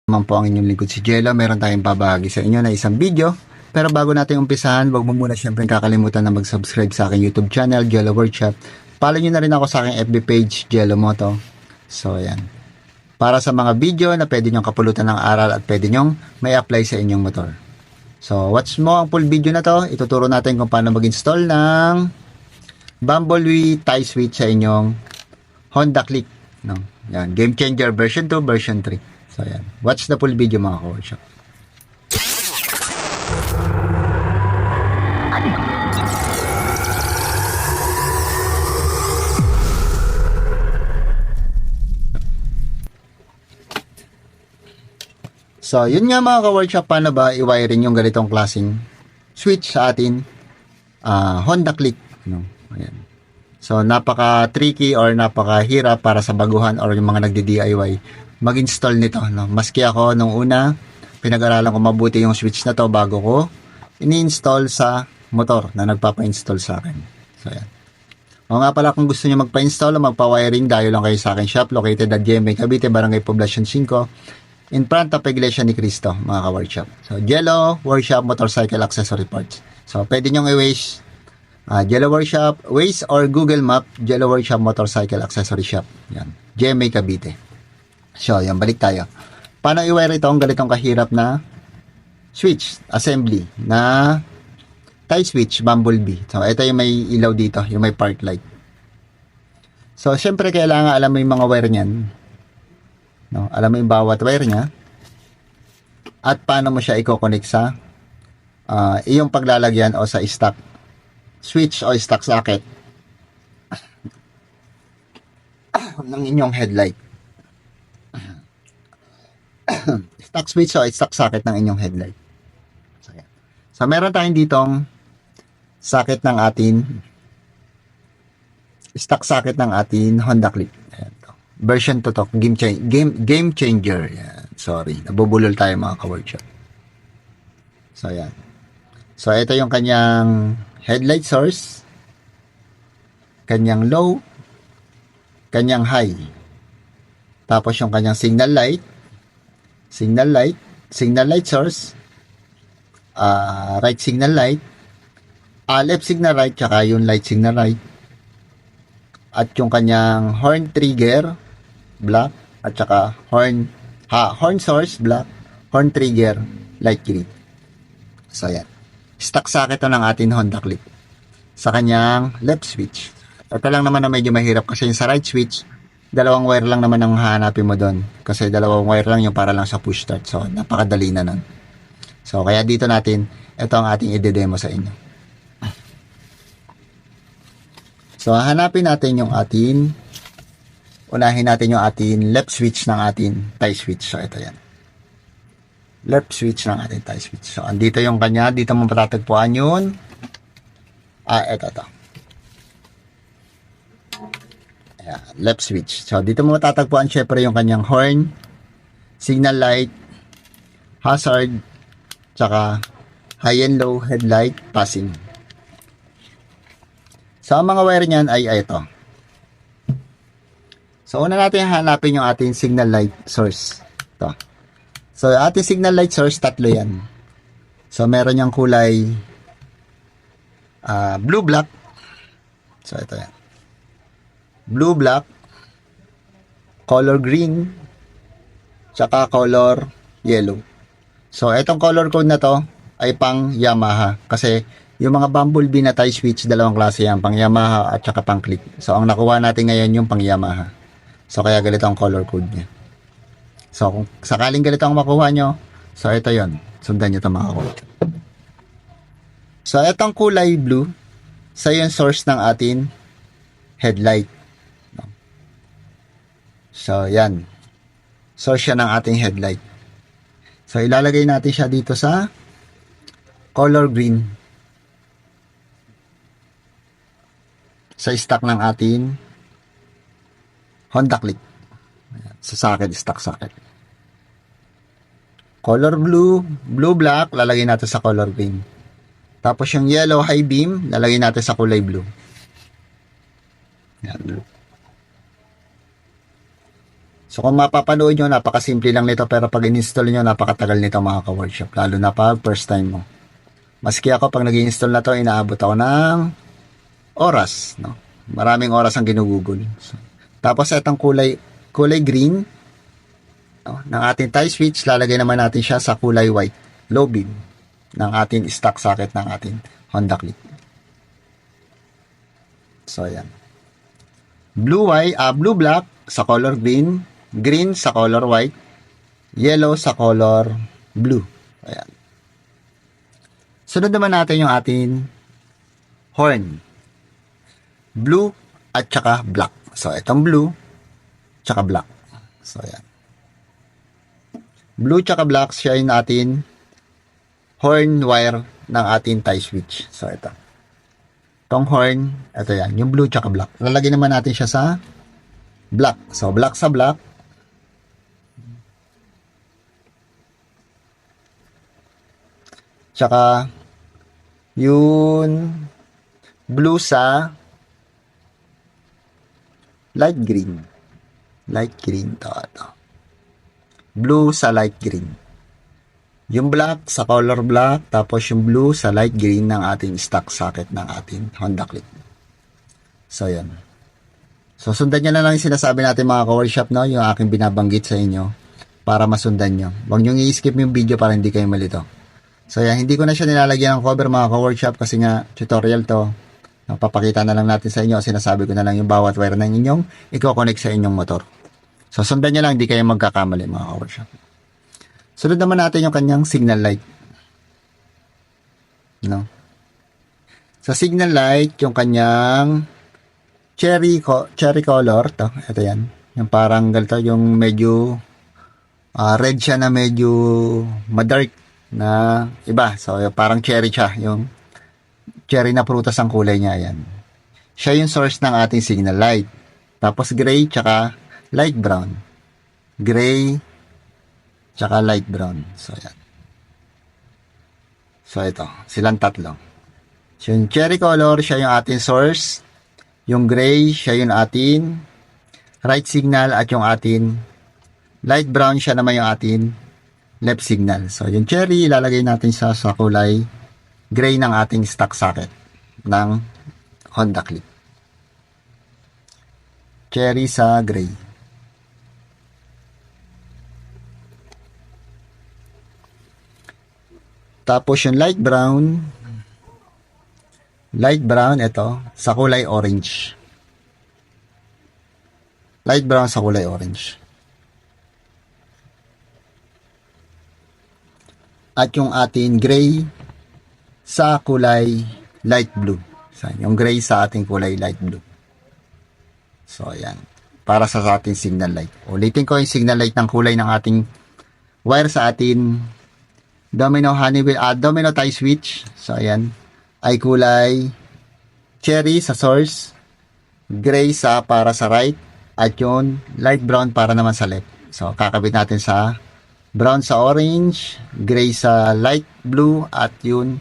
Naman po ang inyong lingkod si Jello. Meron tayong babahagi sa inyo na isang video. Pero bago natin umpisahan, wag mo muna siyempre kakalimutan na mag-subscribe sa aking YouTube channel, Jello Workshop. Follow nyo na rin ako sa aking FB page, Jello Moto. So, yan. Para sa mga video na pwede nyong kapulutan ng aral at pwede nyong may apply sa inyong motor. So, watch mo ang full video na to. Ituturo natin kung paano mag-install ng Bumblebee tie switch sa inyong Honda Click. No? Yan. Game Changer version 2, version 3. So, yan. Watch the full video mga ka-workshop. So, yun nga mga ka-workshop, paano ba i-wiring yung ganitong klaseng switch sa atin Honda Click. No? Ayan. So, napaka-tricky or napaka-hirap para sa baguhan or yung mga nagdi-DIY mag-install nito. No? Maski ako nung una, pinag-aralan ko mabuti yung switch na to bago ko ini-install sa motor na nagpapa-install sa akin. So, ayan. O nga pala, kung gusto nyo magpa-install o magpa-wiring, dayo lang kayo sa akin shop located at GMA Cavite, Barangay Poblacion 5, in front of Iglesia ni Cristo, mga ka-workshop. So, Jello Workshop Motorcycle Accessory Parts. So, pwede nyong i-waste Jello Workshop, Waze or Google Map, Jello Workshop Motorcycle Accessory Shop. Yan. GMA Cavite. So, yan. Balik tayo. Paano i-wire ito ang ganitong kahirap na switch, assembly, na tie switch, Bumblebee. So, ito yung may ilaw dito, yung may park light. So, syempre, kailangan alam mo yung mga wire niyan. No? Alam mo yung bawat wire niya. At paano mo siya i-connect sa iyong paglalagyan o sa stock switch o stock socket ng inyong headlight. Stock switch o stock socket ng inyong headlight. So, yan. So meron tayong ditong socket ng atin, stock socket ng atin Honda Click. Ayan, to. Version 2 to, game changer. Yan. Sorry, nabubulol tayo mga ka-workshop. So yan. So ito yung kanyang headlight source, kanyang low, kanyang high. Tapos yung kanyang signal light source, right signal light, left signal right, tsaka yung light signal right. At yung kanyang horn trigger, black, at tsaka horn source, black, horn trigger, light green. So yan. Stock socket to ng ating Honda Click sa kanyang left switch. Ito lang naman na medyo mahirap kasi yung sa right switch, dalawang wire lang naman ang hahanapin mo doon. Kasi dalawang wire lang yung para lang sa push start. So, napakadali na nun. So, kaya dito natin, ito ang ating i-demo sa inyo. So, hanapin natin yung ating, unahin natin yung ating left switch ng ating tie switch. So, ito yan. Left switch ng ating tie switch. So, andito yung kanya. Dito mo matatagpuan yun. Ito. Ayan, left switch. So, dito mo matatagpuan syempre yung kanyang horn, signal light, hazard, tsaka high and low headlight, passing. So, ang mga wire niyan ay ito. So, una natin hanapin yung ating signal light source. Ito. So, ating signal light source, tatlo yan. So, meron yung kulay blue-black. So, ito yan. Blue-black, color green, tsaka color yellow. So, itong color code na to ay pang Yamaha. Kasi, yung mga Bumblebee na tie switch, dalawang klase yan. Pang Yamaha at tsaka pang Click. So, ang nakuha natin ngayon yung pang Yamaha. So, kaya ganito ang color code niya. So, kung sakaling ganito ang makuha nyo, so, ito yon. Sundan nyo ito mga ka-workshop. So, itong kulay blue, sa yung source ng ating headlight. So, yan. Source siya ng ating headlight. So, ilalagay natin siya dito sa color green. Sa stock ng ating Honda Click. Sa socket, stock socket. Color blue, blue-black, lalagay natin sa color green. Tapos yung yellow high beam, lalagay natin sa kulay blue. Yan, blue. So kung mapapanood nyo, napakasimple lang nito, pero pag in-install nyo, napakatagal nito mga ka-workshop, lalo na pag first time mo. Maski ako, pag nag-install na to, inaabot ako ng oras, no? Maraming oras ang ginugugol. So, tapos itong kulay green, no, ng ating tie switch, lalagay naman natin siya sa kulay white, low beam, ng ating stock socket ng ating Honda Click. So, ayan. Blue black sa color green, green sa color white, yellow sa color blue. Ayan. Sunod naman natin yung ating horn. Blue at saka black. So, itong blue, tsaka black. So, ayan. Blue tsaka black, siya yung ating horn wire ng ating tie switch. So, ito. Itong horn, ito yan. Yung blue tsaka black. Lalagyan naman natin siya sa black. So, black sa black. Tsaka, yung blue sa light green. Light green to. Blue sa light green. Yung black sa color black, tapos yung blue sa light green ng ating stock socket ng ating Honda Click. So, yan. So, sundan nyo na lang yung sinasabi natin mga ka-workshop, no? Yung aking binabanggit sa inyo para masundan nyo. Huwag nyo i-skip yung video para hindi kayo malito. So, yan. Hindi ko na siya nilalagyan ng cover mga ka-workshop kasi nga tutorial to. Papakita na lang natin sa inyo. Sinasabi ko na lang yung bawat wire ng inyong i-connect sa inyong motor. So, sundan nyo lang. Hindi kayo magkakamali mga ka-workshop. Sunod naman natin yung kanyang signal light. No? Sa signal light, yung kanyang cherry color. Ito yan. Yung parang ganito, yung medyo red siya na medyo madark na iba. So, parang cherry siya. Yung cherry na prutas ang kulay niya. Ayan. Siya yung source ng ating signal light. Tapos gray tsaka light brown. Gray tsaka light brown. So, ayan. So, ito. Silang tatlo. So, yung cherry color, siya yung ating source. Yung gray, siya yung ating right signal. At yung ating light brown, siya naman yung ating left signal. So, yung cherry, ilalagay natin sa kulay gray ng ating stock socket ng Honda Click. Cherry sa gray. Tapos yung light brown, ito, sa kulay orange. Light brown sa kulay orange. At yung ating gray sa kulay light blue. So, yung gray sa ating kulay light blue. So, ayan. Para sa ating signal light. Ulitin ko yung signal light ng kulay ng ating wire sa ating domino tie switch. So, ayan. Ay kulay cherry sa source. Gray sa para sa right. At yung light brown para naman sa left. So, kakabit natin sa brown sa orange, gray sa light blue, at yun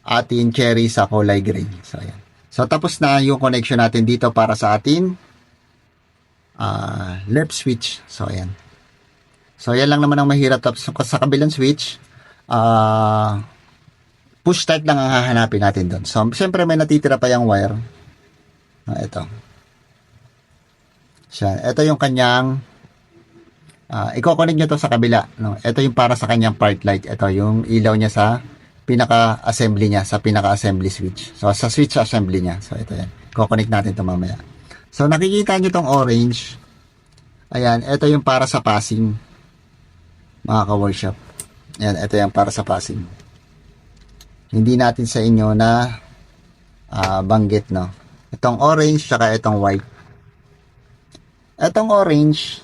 ating cherry sa kulay gray. So, ayan. So, tapos na yung connection natin dito para sa ating left switch. So, ayan. So, yan lang naman ang mahirap. Tapos sa kabilang switch, push start lang ang hahanapin natin doon. So, siyempre may natitira pa yung wire. Ito. Siya. Ito yung kanyang i-connect nyo to sa kabila. No? Ito yung para sa kanyang part light. Ito yung ilaw niya sa pinaka-assembly niya, sa pinaka-assembly switch. So, sa switch assembly niya. So, ito yan. I-connect natin ito mamaya. So, nakikita nyo tong orange. Ayan, ito yung para sa passing. Mga ka-workshop. Ayan, ito yung para sa passing. Hindi natin sa inyo na banggit, no? Itong orange, tsaka itong white. Itong orange,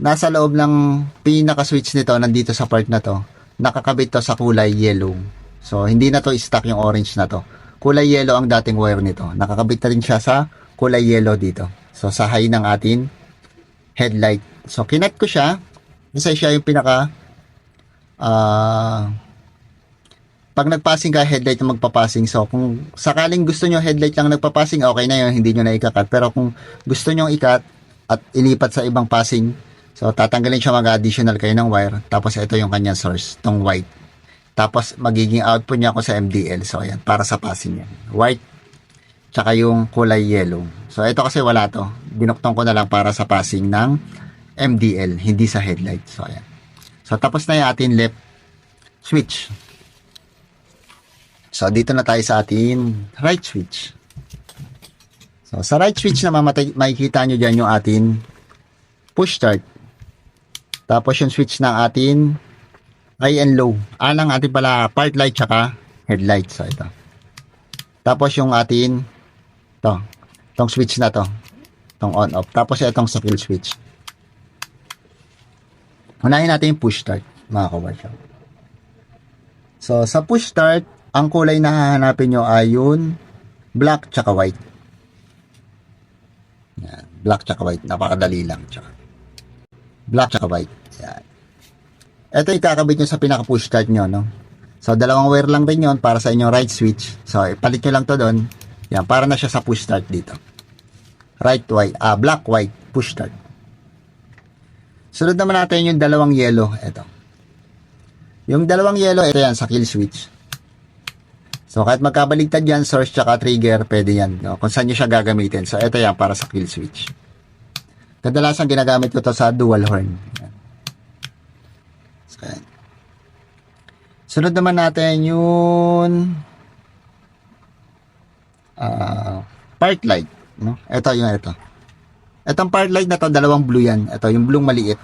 nasa loob ng pinaka-switch nito, nandito sa part na to, nakakabit to sa kulay yellow. So, hindi na to stock yung orange na to. Kulay yellow ang dating wire nito. Nakakabit na rin siya sa kulay yellow dito. So, sa high ng ating headlight. So, kinect ko siya. Kasi siya yung pinaka pag nagpassing ka, headlight yung magpapassing. So, kung sakaling gusto nyo headlight lang nagpapassing, okay na yun, hindi nyo na ikakat. Pero kung gusto nyo ikat, at ilipat sa ibang passing. So, tatanggalin siya, mag-additional kayo ng wire. Tapos, ito yung kanyang source, tong white. Tapos, magiging output niya ako sa MDL. So, ayan, para sa passing yan. White, tsaka yung kulay yellow. So, ito kasi wala to. Binuktong ko na lang para sa passing ng MDL, hindi sa headlight. So, ayan. So, tapos na yung ating left switch. So, dito na tayo sa ating right switch. So, sa right switch naman, makikita nyo dyan yung ating push start. Tapos yung switch ng ating high and low. Alang ating pala part light tsaka headlight. So, ito. Tapos yung ating itong switch na to. Itong on off. Tapos itong sa kill switch. Unahin natin yung push start, mga ka-workshop. So, sa push start, ang kulay na hahanapin nyo ay yung black tsaka white. Yan. Black tsaka white. Napakadali lang. Black tsaka white. Yan. Ito ikakabit nyo sa pinaka-push start nyo, no? So, dalawang wire lang rin yun para sa inyong right switch. So, ipalit nyo lang to doon. Yan. Para na siya sa push start dito. Right, white. Black, white. Push start. Sunod naman natin yung dalawang yellow. Ito. Yung dalawang yellow, ito yan sa kill switch. So, kahit magkabaligtad yan, source tsaka trigger, pwede yan. No? Kung saan nyo siya gagamitin. So, ito yan para sa kill switch. Kadalasan ginagamit ko to sa dual horn. Yan. So, yan. Sunod naman natin yung part light. No? Ito yung ito. Itong part light na to, dalawang blue yan. Ito, yung blue maliit.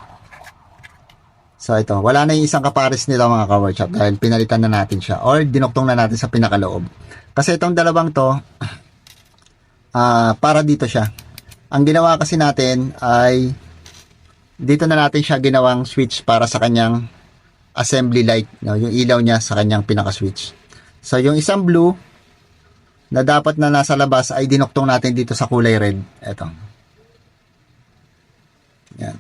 So, ito. Wala na yung isang kapares nila mga ka-workshop dahil pinalitan na natin siya or dinuktong na natin sa pinakaloob. Kasi itong dalawang to, para dito siya. Ang ginawa kasi natin ay dito na natin siya ginawang switch para sa kanyang assembly light. No? Yung ilaw niya sa kanyang pinaka-switch. So, yung isang blue na dapat na nasa labas ay dinuktong natin dito sa kulay red. Ito. Yan.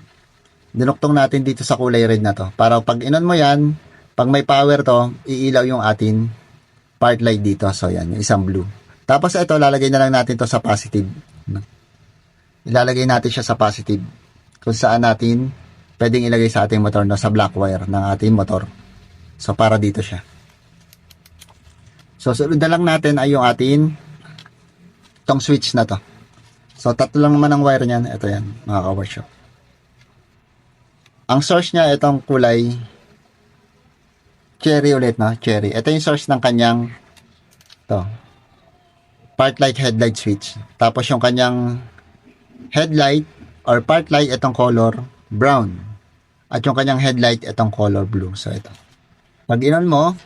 Dinuktong natin dito sa kulay red na to. Para pag inon mo yan, pag may power to, iilaw yung ating part light dito. So yan, yung isang blue. Tapos ito, lalagay na lang natin to sa positive. Ilalagay natin siya sa positive. Kung saan natin pwedeng ilagay sa ating motor, no, sa black wire ng ating motor. So para dito siya. So sunod na lang natin ay yung ating tong switch na to. So tatlo lang naman ang wire niyan. Ito yan, mga ka-workshop. Ang source niya, itong kulay cherry ulit, no? Cherry. Ito yung source ng kanyang part light headlight switch. Tapos yung kanyang headlight or part light, itong color brown. At yung kanyang headlight, itong color blue. So, ito. Pag inon mo,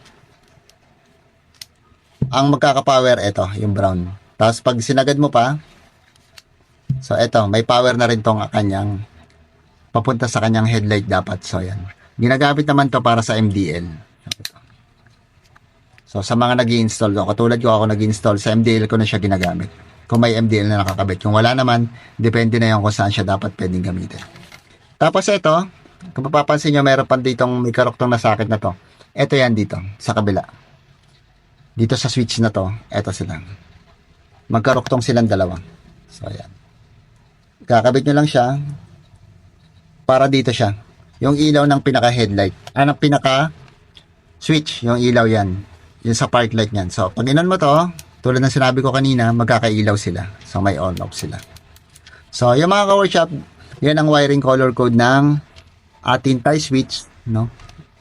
ang magkakapower, ito, yung brown. Tapos, pag sinagad mo pa, so, ito, may power na rin tong kanyang papunta sa kanyang headlight dapat. So, yan. Ginagamit naman to para sa MDL. So, sa mga nag-i-install, katulad ko ako nag-i-install, sa MDL ko na siya ginagamit. Kung may MDL na nakakabit. Kung wala naman, depende na yung kung saan siya dapat pwedeng gamitin. Tapos ito, kung mapapansin nyo, meron pa ditong may karuktong na sakit na to. Ito yan dito, sa kabila. Dito sa switch na to, ito sila. Magkaruktong silang dalawa. So, yan. Kakabit nyo lang siya. Para dito siya. Yung ilaw ng pinaka-headlight. Ng pinaka-switch. Yung ilaw yan. Yung sa park light yan. So, pag inon mo to, tulad ng sinabi ko kanina, magkakailaw sila. So, may on-off sila. So, yung mga ka-workshop, yan ang wiring color code ng ating tie switch. No?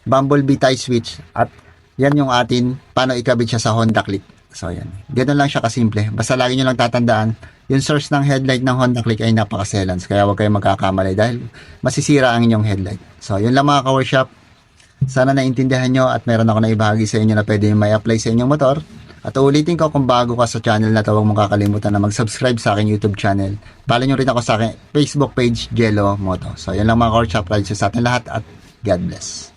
Bumblebee tie switch. At yan yung atin, paano ikabit siya sa Honda Click. So, yan. Ganun lang siya kasimple. Basta lagi nyo lang tatandaan, yung source ng headlight ng Honda Click ay napaka-selans. Kaya huwag kayong magkakamali dahil masisira ang inyong headlight. So, yun lang mga ka-workshop. Sana naintindihan nyo at meron ako na ibahagi sa inyo na pwede may apply sa inyong motor. At ulitin ko, kung bago ka sa channel na to, huwag mong kakalimutan na mag-subscribe sa aking YouTube channel. Follow nyo rin ako sa aking Facebook page, Jello Moto. So, yun lang mga ka-workshop. Sa atin lahat at God bless.